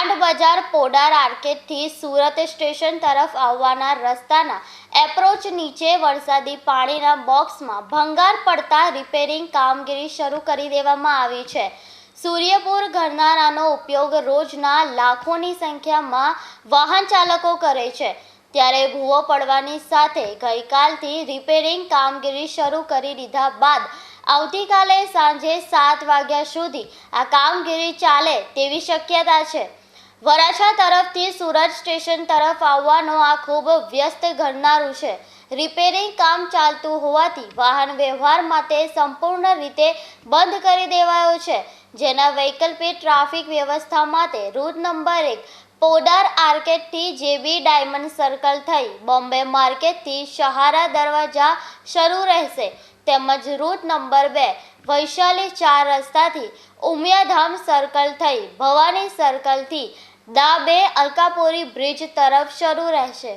ખાંડ બજાર પોડાર આર્કેડથી સુરત સ્ટેશન તરફ આવવાના રસ્તાના એપ્રોચ નીચે વરસાદી પાણીના બોક્સમાં ભંગાર પડતા રિપેરિંગ કામગીરી શરૂ કરી દેવામાં આવી છે. સૂર્યપુર ગરનાળાનો ઉપયોગ રોજના લાખોની સંખ્યામાં વાહન ચાલકો કરે છે, ત્યારે ભૂવો પડવાની સાથે ગઈકાલથી રિપેરિંગ કામગીરી શરૂ કરી દીધા બાદ આવતીકાલે સાંજે 7 વાગ્યા સુધી આ કામગીરી ચાલે તેવી શક્યતા છે. વરાછા તરફથી સુરત સ્ટેશન તરફ આવવાનો આ ખૂબ વ્યસ્ત ગરનાળું છે. રિપેરિંગ કામ ચાલતું હોવાથી વાહન વ્યવહાર માટે સંપૂર્ણ રીતે બંધ કરી દેવાયો છે, જેના વૈકલ્પિક ટ્રાફિક વ્યવસ્થા માટે રૂટ નંબર 1 પોડાર આર્કેડથી જેબી ડાયમંડ સર્કલ થઈ બોમ્બે માર્કેટથી સહારા દરવાજા શરૂ રહેશે, તેમજ રૂટ નંબર 2 વૈશાલી 4 રસ્તાથી ઉમિયાધામ સર્કલ થઈ ભવાની સર્કલથી દા 2 અલકાપુરી બ્રિજ તરફ શરૂ રહેશે.